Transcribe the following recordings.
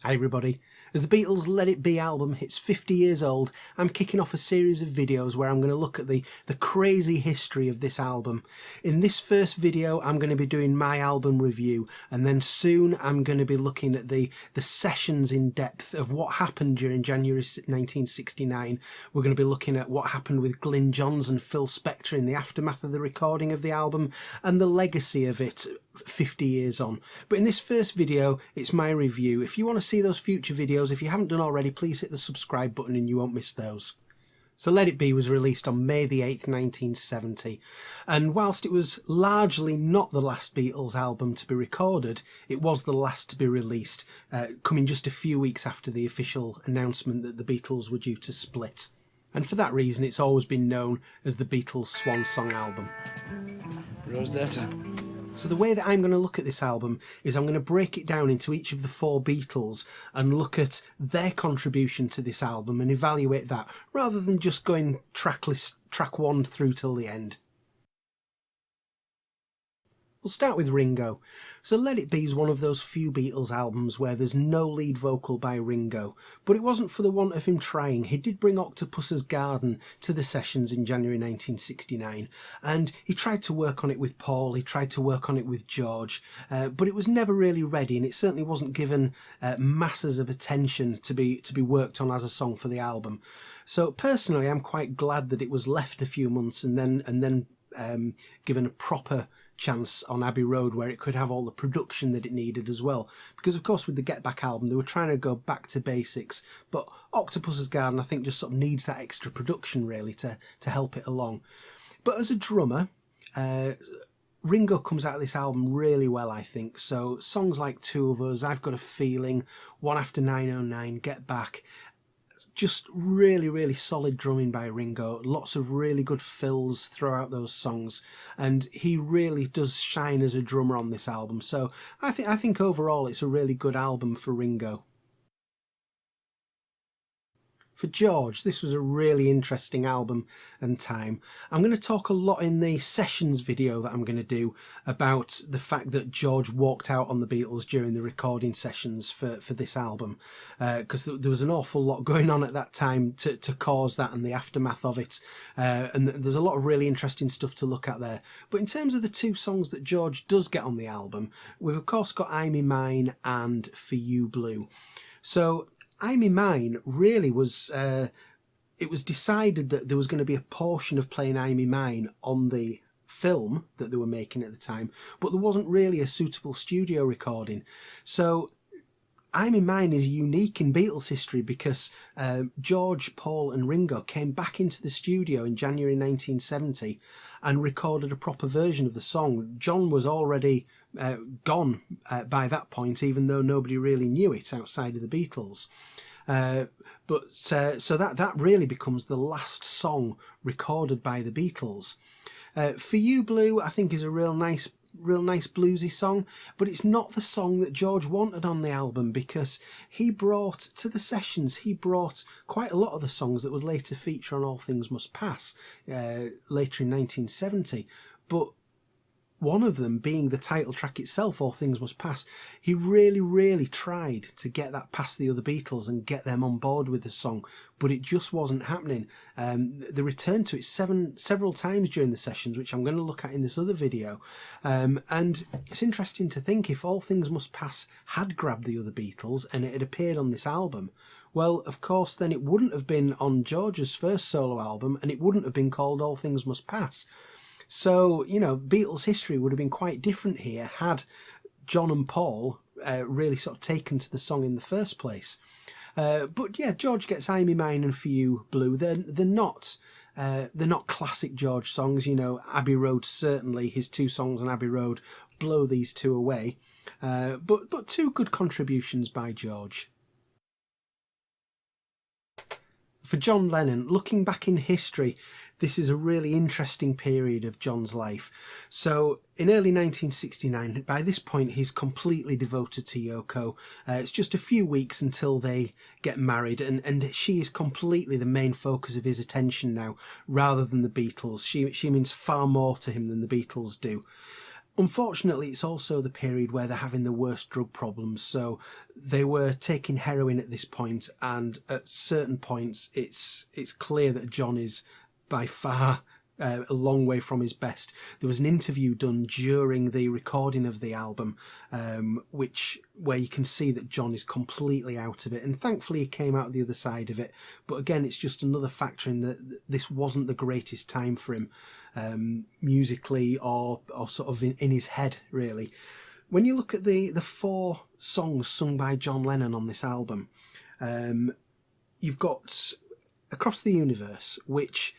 Hi everybody. As the Beatles' Let It Be album hits 50 years old, I'm kicking off a series of videos where I'm going to look at the crazy history of this album. In this first video I'm going to be doing my album review, and then soon I'm going to be looking at the sessions in depth of what happened during January 1969. We're going to be looking at what happened with Glyn Johns and Phil Spector in the aftermath of the recording of the album and the legacy of it 50 years on. But in this first video, it's my review. If you want to see those future videos, if you haven't done already, please hit the subscribe button and you won't miss those. So Let It Be was released on May the 8th, 1970. And whilst it was largely not the last Beatles album to be recorded, it was the last to be released, coming just a few weeks after the official announcement that the Beatles were due to split. And for that reason, it's always been known as the Beatles' Swan Song album. Rosetta. So the way that I'm going to look at this album is I'm going to break it down into each of the four Beatles and look at their contribution to this album and evaluate that, rather than just going track one through till the end. We'll start with Ringo. So Let It Be is one of those few Beatles albums where there's no lead vocal by Ringo, but it wasn't for the want of him trying. He did bring Octopus's Garden to the sessions in January 1969, and he tried to work on it with Paul, he tried to work on it with George, but it was never really ready, and it certainly wasn't given masses of attention to be worked on as a song for the album. So personally, I'm quite glad that it was left a few months and then given a proper chance on Abbey Road, where it could have all the production that it needed as well, because of course with the Get Back album they were trying to go back to basics, but Octopus's Garden I think just sort of needs that extra production really to help it along. But as a drummer, Ringo comes out of this album really well, I think. So songs like Two of Us, I've Got a Feeling, One After 909, Get Back, just really solid drumming by Ringo, lots of really good fills throughout those songs, and he really does shine as a drummer on this album. So I think overall it's a really good album for Ringo. For George, this was a really interesting album and time. I'm going to talk a lot in the sessions video that I'm going to do about the fact that George walked out on the Beatles during the recording sessions for this album, because there was an awful lot going on at that time to cause that and the aftermath of it, and there's a lot of really interesting stuff to look at there. But in terms of the two songs that George does get on the album, we've of course got I'm in Mine and For You Blue. So I'm in Mine really was, it was decided that there was going to be a portion of playing I'm in Mine on the film that they were making at the time, but there wasn't really a suitable studio recording. So I'm in Mine is unique in Beatles history because George, Paul and Ringo came back into the studio in January 1970 and recorded a proper version of the song. John was already gone by that point, even though nobody really knew it outside of the Beatles. So that really becomes the last song recorded by the Beatles. For You Blue, I think, is a real nice bluesy song, but it's not the song that George wanted on the album, because he brought to the sessions, he brought quite a lot of the songs that would later feature on All Things Must Pass later in 1970, but one of them being the title track itself, All Things Must Pass. He really tried to get that past the other Beatles and get them on board with the song, but it just wasn't happening. They returned to it several times during the sessions, which I'm going to look at in this other video. And it's interesting to think, if All Things Must Pass had grabbed the other Beatles and it had appeared on this album, well, of course, then it wouldn't have been on George's first solo album, and it wouldn't have been called All Things Must Pass. So, you know, Beatles history would have been quite different here had John and Paul really sort of taken to the song in the first place. But yeah, George gets I'm in Mine and For You Blue. They're not classic George songs. You know, Abbey Road, certainly his two songs on Abbey Road blow these two away. But two good contributions by George. For John Lennon, looking back in history, this is a really interesting period of John's life. So in early 1969, by this point he's completely devoted to Yoko. It's just a few weeks until they get married, and she is completely the main focus of his attention now, rather than the Beatles. She means far more to him than the Beatles do. Unfortunately, it's also the period where they're having the worst drug problems, so they were taking heroin at this point, and at certain points it's clear that John is by far a long way from his best. There was an interview done during the recording of the album, where you can see that John is completely out of it, and thankfully he came out the other side of it. But again, it's just another factor in that this wasn't the greatest time for him, musically or sort of in his head, really. When you look at the 4 songs sung by John Lennon on this album, you've got Across the Universe, which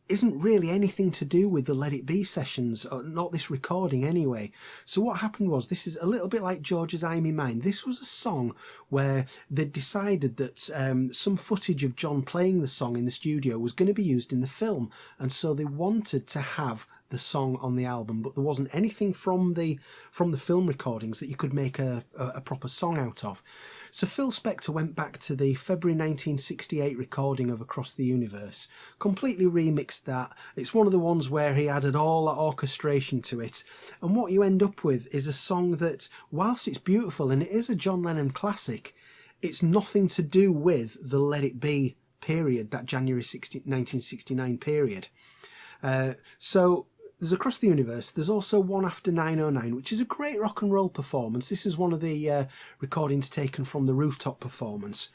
isn't really anything to do with the Let It Be sessions, or not this recording anyway. So what happened was, this is a little bit like George's I'm in Mine. This was a song where they decided that some footage of John playing the song in the studio was going to be used in the film, and so they wanted to have the song on the album, but there wasn't anything from the film recordings that you could make a proper song out of. So Phil Spector went back to the February 1968 recording of Across the Universe, completely remixed that. It's one of the ones where he added all that orchestration to it, and what you end up with is a song that, whilst it's beautiful and it is a John Lennon classic, it's nothing to do with the Let It Be period, that January 1969 period. So there's Across the Universe. There's also One After 909, which is a great rock and roll performance. This is one of the recordings taken from the rooftop performance.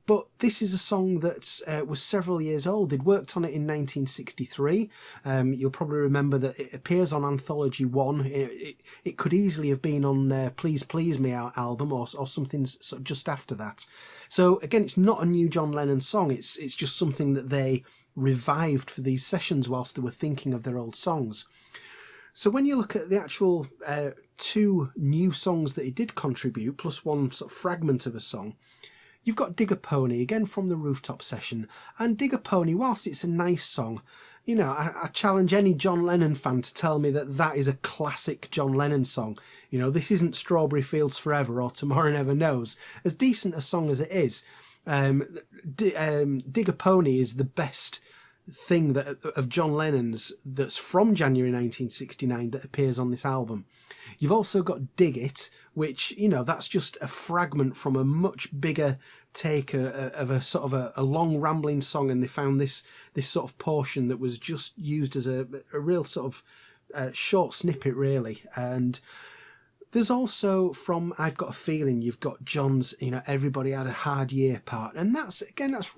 But this is a song that was several years old. They'd worked on it in 1963. You'll probably remember that it appears on Anthology 1. It could easily have been on Please Please Me album or something sort of just after that. So again, it's not a new John Lennon song. It's just something that they revived for these sessions whilst they were thinking of their old songs. So when you look at the actual 2 new songs that he did contribute, plus one sort of fragment of a song, you've got Dig a Pony, again from the rooftop session. And Dig a Pony, whilst it's a nice song, you know, I challenge any John Lennon fan to tell me that that is a classic John Lennon song. You know, this isn't Strawberry Fields Forever or Tomorrow Never Knows. As decent a song as it is, Dig a Pony is the best thing that of John Lennon's that's from January 1969 that appears on this album. You've also got Dig It, which, you know, that's just a fragment from a much bigger take of a sort of a long rambling song, and they found this sort of portion that was just used as a real sort of short snippet, really. And there's also, from I've Got a Feeling, you've got John's, you know, Everybody Had a Hard Year part, and that's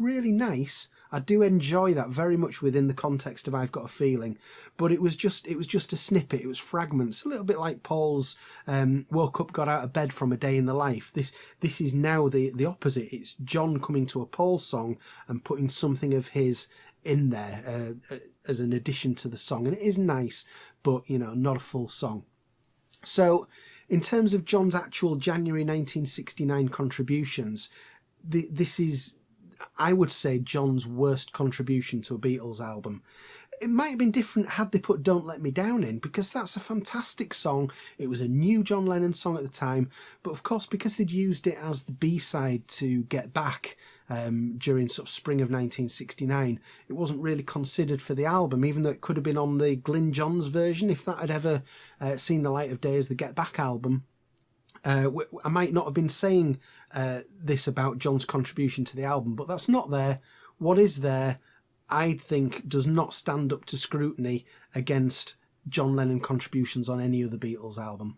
really nice. I do enjoy that very much within the context of I've Got a Feeling, but it was just a snippet. It was fragments, a little bit like Paul's Woke Up, Got Out of Bed from A Day in the Life. This is now the opposite. It's John coming to a Paul song and putting something of his in there as an addition to the song, and it is nice, but, you know, not a full song. So in terms of John's actual January 1969 contributions, this is, I would say, John's worst contribution to a Beatles album. It might have been different had they put Don't Let Me Down in, because that's a fantastic song. It was a new John Lennon song at the time, but of course, because they'd used it as the B-side to Get Back during sort of spring of 1969, it wasn't really considered for the album, even though it could have been on the Glyn Johns version if that had ever seen the light of day as the Get Back album. I might not have been saying this about John's contribution to the album, but that's not there. What is there, I think, does not stand up to scrutiny against John Lennon contributions on any other Beatles album.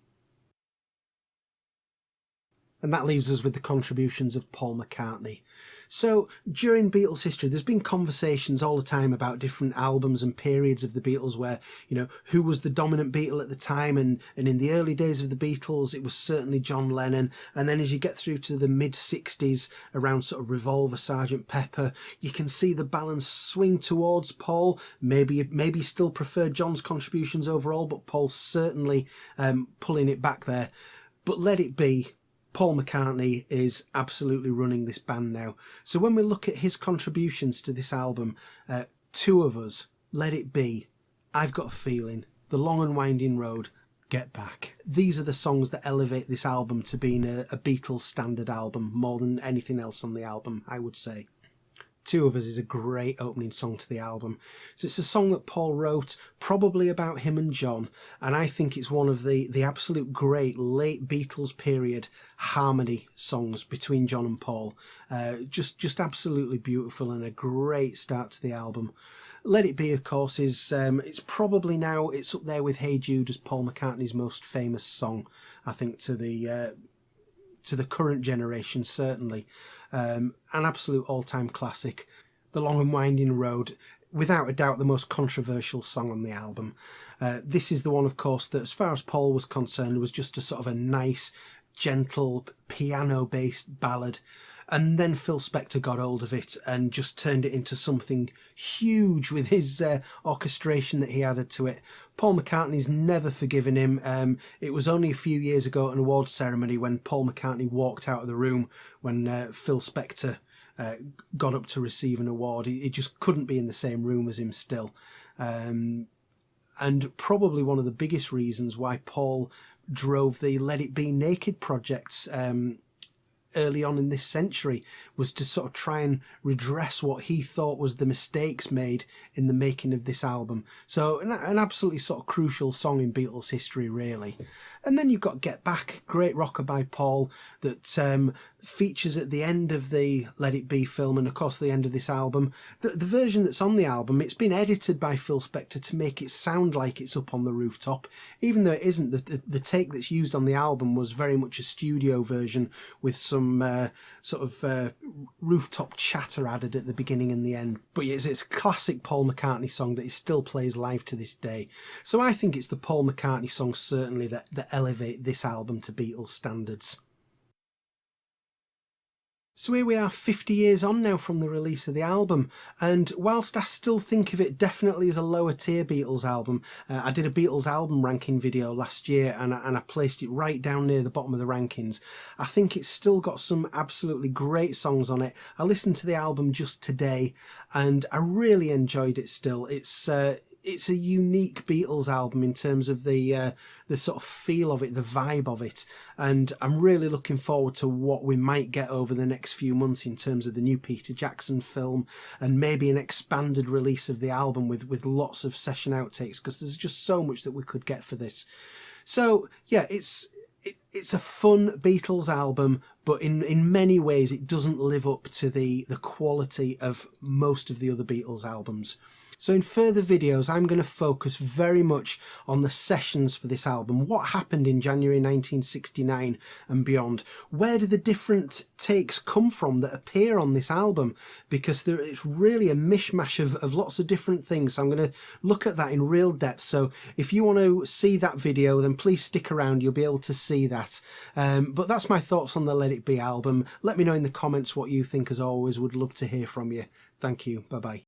And that leaves us with the contributions of Paul McCartney. So during Beatles history, there's been conversations all the time about different albums and periods of the Beatles where, you know, who was the dominant Beatle at the time. And in the early days of the Beatles, it was certainly John Lennon. And then as you get through to the mid-60s, around sort of Revolver, Sgt. Pepper, you can see the balance swing towards Paul. Maybe still preferred John's contributions overall, but Paul's certainly pulling it back there. But Let It Be, Paul McCartney is absolutely running this band now. So when we look at his contributions to this album, 2 of us, Let It Be, I've Got a Feeling, The Long and Winding Road, Get Back. These are the songs that elevate this album to being a Beatles standard album more than anything else on the album, I would say. Two of Us is a great opening song to the album. So it's a song that Paul wrote probably about him and John, and I think it's one of the absolute great late Beatles period harmony songs between John and Paul. Just absolutely beautiful and a great start to the album. Let It Be, of course, is it's probably now it's up there with Hey Jude as Paul McCartney's most famous song, I think, to the current generation, certainly. An absolute all-time classic. The Long and Winding Road, without a doubt the most controversial song on the album. This is the one, of course, that as far as Paul was concerned was just a sort of a nice, gentle, piano-based ballad. And then Phil Spector got hold of it and just turned it into something huge with his orchestration that he added to it. Paul McCartney's never forgiven him. It was only a few years ago at an awards ceremony when Paul McCartney walked out of the room when Phil Spector got up to receive an award. He just couldn't be in the same room as him still. And probably one of the biggest reasons why Paul drove the Let It Be Naked projects early on in this century was to sort of try and redress what he thought was the mistakes made in the making of this album. So an absolutely sort of crucial song in Beatles history, really. And then you've got Get Back, great rocker by Paul, that features at the end of the Let It Be film and of course the end of this album. The version that's on the album, it's been edited by Phil Spector to make it sound like it's up on the rooftop, even though it isn't. The take that's used on the album was very much a studio version with some rooftop chatter added at the beginning and the end. But yes, it's a classic Paul McCartney song that he still plays live to this day. So I think it's the Paul McCartney songs certainly that elevate this album to Beatles standards. So here we are 50 years on now from the release of the album, and whilst I still think of it definitely as a lower tier Beatles album, I did a Beatles album ranking video last year and I placed it right down near the bottom of the rankings. I think it's still got some absolutely great songs on it. I listened to the album just today and I really enjoyed it still. It's a unique Beatles album in terms of the sort of feel of it, the vibe of it, and I'm really looking forward to what we might get over the next few months in terms of the new Peter Jackson film and maybe an expanded release of the album with lots of session outtakes, because there's just so much that we could get for this. So yeah, it's a fun Beatles album, but in many ways it doesn't live up to the quality of most of the other Beatles albums. So in further videos, I'm going to focus very much on the sessions for this album. What happened in January 1969 and beyond? Where do the different takes come from that appear on this album? Because it's really a mishmash of lots of different things. So I'm going to look at that in real depth. So if you want to see that video, then please stick around. You'll be able to see that. But that's my thoughts on the Let It Be album. Let me know in the comments what you think, as always. Would love to hear from you. Thank you. Bye-bye.